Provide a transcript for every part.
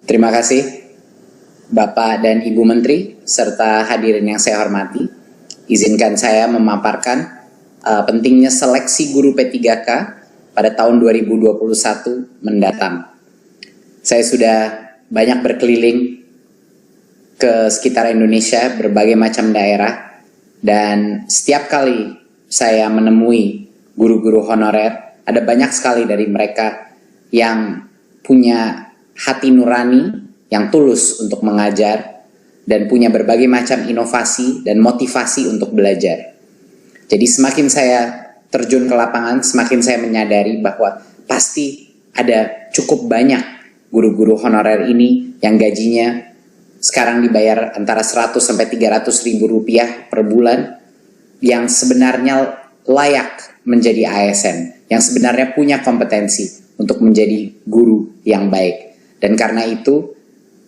Terima kasih Bapak dan Ibu Menteri serta hadirin yang saya hormati. Izinkan saya memaparkan pentingnya seleksi guru P3K pada tahun 2021 mendatang. Saya sudah banyak berkeliling ke sekitar Indonesia, berbagai macam daerah, dan setiap kali saya menemui guru-guru honorer, ada banyak sekali dari mereka yang punya hati nurani, yang tulus untuk mengajar, dan punya berbagai macam inovasi dan motivasi untuk belajar. Jadi semakin saya terjun ke lapangan, semakin saya menyadari bahwa pasti ada cukup banyak guru-guru honorer ini yang gajinya sekarang dibayar antara 100 sampai 300 ribu rupiah per bulan, yang sebenarnya layak menjadi ASN, yang sebenarnya punya kompetensi untuk menjadi guru yang baik. Dan karena itu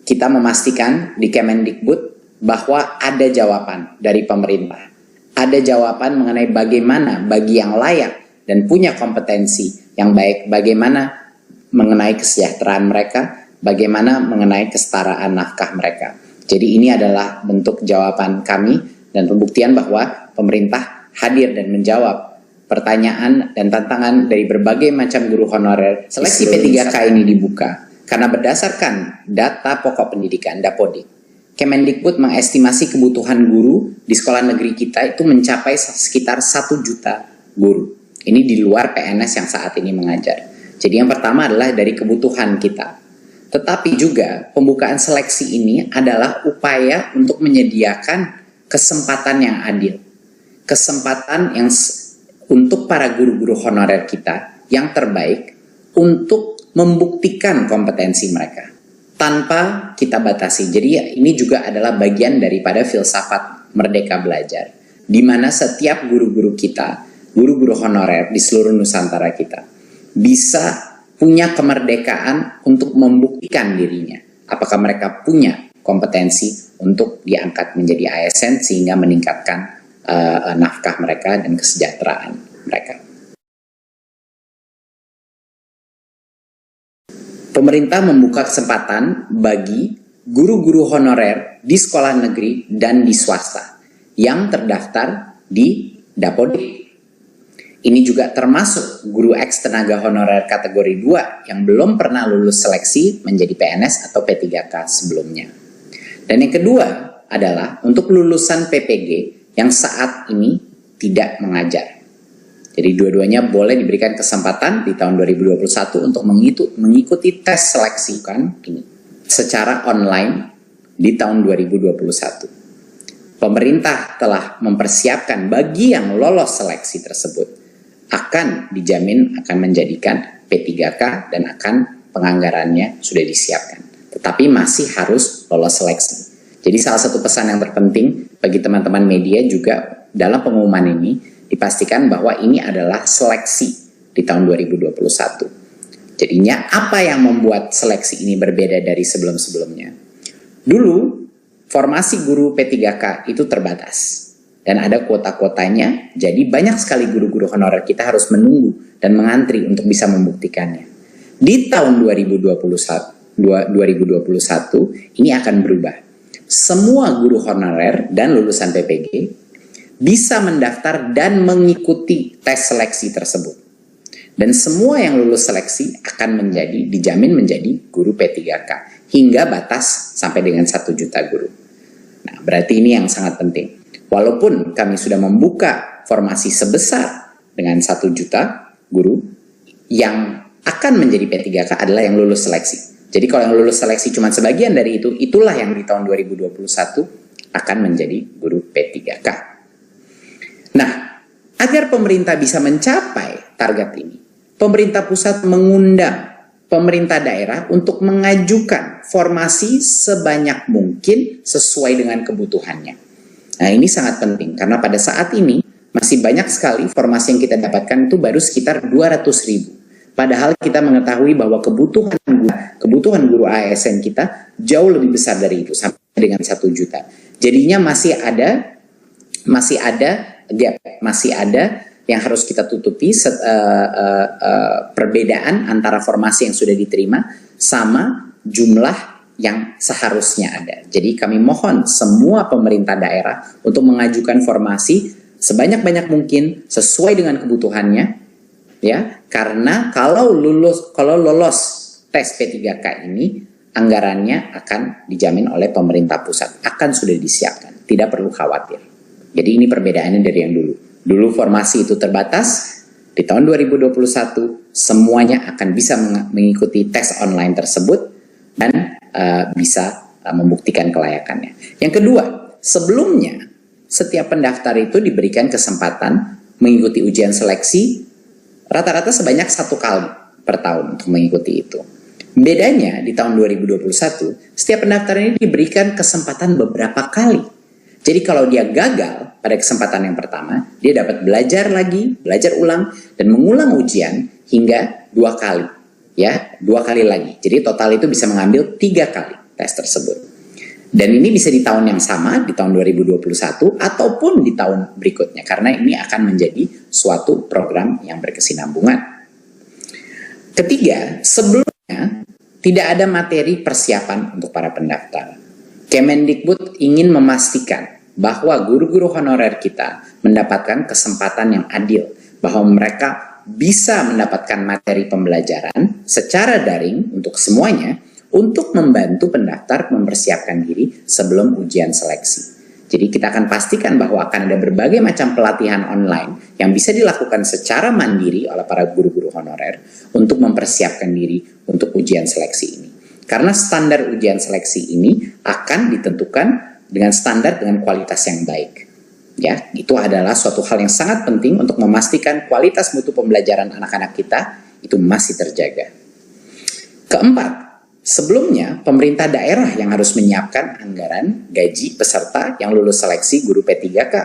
kita memastikan di Kemendikbud bahwa ada jawaban dari pemerintah. Ada jawaban mengenai bagaimana bagi yang layak dan punya kompetensi yang baik, bagaimana mengenai kesejahteraan mereka, bagaimana mengenai kesetaraan nafkah mereka. Jadi ini adalah bentuk jawaban kami dan pembuktian bahwa pemerintah hadir dan menjawab pertanyaan dan tantangan dari berbagai macam guru honorer. Seleksi P3K ini dibuka karena berdasarkan data pokok pendidikan Dapodik, Kemendikbud mengestimasi kebutuhan guru di sekolah negeri kita itu mencapai sekitar 1 juta guru. Ini di luar PNS yang saat ini mengajar. Jadi yang pertama adalah dari kebutuhan kita. Tetapi juga pembukaan seleksi ini adalah upaya untuk menyediakan kesempatan yang adil. Kesempatan yang untuk para guru-guru honorer kita yang terbaik untuk membuktikan kompetensi mereka tanpa kita batasi. Jadi ini juga adalah bagian daripada filsafat Merdeka Belajar, di mana setiap guru-guru kita, guru-guru honorer di seluruh Nusantara kita, bisa punya kemerdekaan untuk membuktikan dirinya. Apakah mereka punya kompetensi untuk diangkat menjadi ASN sehingga meningkatkan nafkah mereka dan kesejahteraan mereka. Pemerintah membuka kesempatan bagi guru-guru honorer di sekolah negeri dan di swasta yang terdaftar di Dapodik. Ini juga termasuk guru eks tenaga honorer kategori 2 yang belum pernah lulus seleksi menjadi PNS atau P3K sebelumnya. Dan yang kedua adalah untuk lulusan PPG yang saat ini tidak mengajar. Jadi dua-duanya boleh diberikan kesempatan di tahun 2021 untuk mengikuti tes seleksi ini secara online di tahun 2021. Pemerintah telah mempersiapkan bagi yang lolos seleksi tersebut akan dijamin akan menjadikan P3K dan akan penganggarannya sudah disiapkan. Tetapi masih harus lolos seleksi. Jadi salah satu pesan yang terpenting bagi teman-teman media juga dalam pengumuman ini dipastikan bahwa ini adalah seleksi di tahun 2021. Jadinya apa yang membuat seleksi ini berbeda dari sebelum-sebelumnya? Dulu formasi guru P3K itu terbatas dan ada kuota-kuotanya, jadi banyak sekali guru-guru honorer kita harus menunggu dan mengantri untuk bisa membuktikannya. Di tahun 2021 ini akan berubah. Semua guru honorer dan lulusan PPG bisa mendaftar dan mengikuti tes seleksi tersebut. Dan semua yang lulus seleksi akan dijamin menjadi guru P3K hingga batas sampai dengan 1 juta guru. Nah, berarti ini yang sangat penting. Walaupun kami sudah membuka formasi sebesar dengan 1 juta guru, yang akan menjadi P3K adalah yang lulus seleksi. Jadi kalau yang lulus seleksi cuma sebagian dari itu, itulah yang di tahun 2021 akan menjadi guru P3K. Nah, agar pemerintah bisa mencapai target ini, pemerintah pusat mengundang pemerintah daerah untuk mengajukan formasi sebanyak mungkin sesuai dengan kebutuhannya. Nah, ini sangat penting karena pada saat ini masih banyak sekali formasi yang kita dapatkan itu baru sekitar 200 ribu. Padahal kita mengetahui bahwa kebutuhan guru ASN kita jauh lebih besar dari itu, sampai dengan 1 juta. Jadinya masih ada gap, masih ada yang harus kita tutupi, perbedaan antara formasi yang sudah diterima sama jumlah yang seharusnya ada. Jadi kami mohon semua pemerintah daerah untuk mengajukan formasi sebanyak-banyak mungkin sesuai dengan kebutuhannya, ya. Karena kalau lolos tes P3K ini, anggarannya akan dijamin oleh pemerintah pusat, akan sudah disiapkan, tidak perlu khawatir. Jadi ini perbedaannya dari yang dulu. Dulu formasi itu terbatas, di tahun 2021 semuanya akan bisa mengikuti tes online tersebut dan bisa membuktikan kelayakannya. Yang kedua, sebelumnya setiap pendaftar itu diberikan kesempatan mengikuti ujian seleksi rata-rata sebanyak 1 kali per tahun untuk mengikuti itu. Bedanya di tahun 2021, setiap pendaftar ini diberikan kesempatan beberapa kali. Jadi kalau dia gagal pada kesempatan yang pertama, dia dapat belajar lagi, belajar ulang, dan mengulang ujian hingga 2 kali. Ya, 2 kali lagi. Jadi total itu bisa mengambil 3 kali tes tersebut. Dan ini bisa di tahun yang sama, di tahun 2021, ataupun di tahun berikutnya. Karena ini akan menjadi suatu program yang berkesinambungan. Ketiga, sebelumnya tidak ada materi persiapan untuk para pendaftar. Kemendikbud ingin memastikan bahwa guru-guru honorer kita mendapatkan kesempatan yang adil, bahwa mereka bisa mendapatkan materi pembelajaran secara daring untuk semuanya, untuk membantu pendaftar mempersiapkan diri sebelum ujian seleksi. Jadi kita akan pastikan bahwa akan ada berbagai macam pelatihan online yang bisa dilakukan secara mandiri oleh para guru-guru honorer untuk mempersiapkan diri untuk ujian seleksi ini. Karena standar ujian seleksi ini akan ditentukan dengan standar dengan kualitas yang baik. Ya, itu adalah suatu hal yang sangat penting untuk memastikan kualitas mutu pembelajaran anak-anak kita itu masih terjaga. Keempat, sebelumnya, pemerintah daerah yang harus menyiapkan anggaran gaji peserta yang lulus seleksi guru P3K.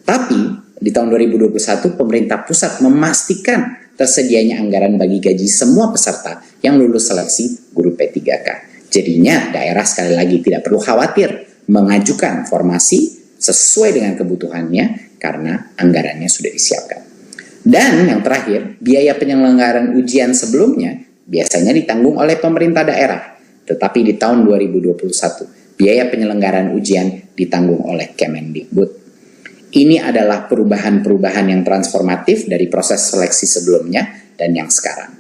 Tapi, di tahun 2021, pemerintah pusat memastikan tersedianya anggaran bagi gaji semua peserta yang lulus seleksi guru P3K. Jadinya, daerah sekali lagi tidak perlu khawatir mengajukan formasi sesuai dengan kebutuhannya karena anggarannya sudah disiapkan. Dan yang terakhir, biaya penyelenggaraan ujian sebelumnya biasanya ditanggung oleh pemerintah daerah. Tetapi di tahun 2021, biaya penyelenggaraan ujian ditanggung oleh Kemendikbud. Ini adalah perubahan-perubahan yang transformatif dari proses seleksi sebelumnya dan yang sekarang.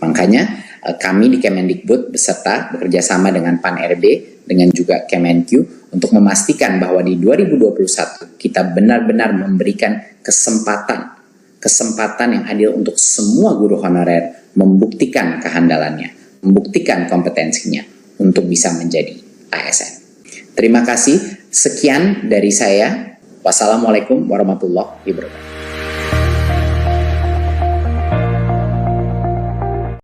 Makanya kami di Kemendikbud beserta bekerjasama dengan Pan-RB, dengan juga Kemenq untuk memastikan bahwa di 2021 kita benar-benar memberikan kesempatan yang adil untuk semua guru honorer membuktikan kehandalannya, membuktikan kompetensinya untuk bisa menjadi ASN. Terima kasih, sekian dari saya. Wassalamualaikum warahmatullahi wabarakatuh.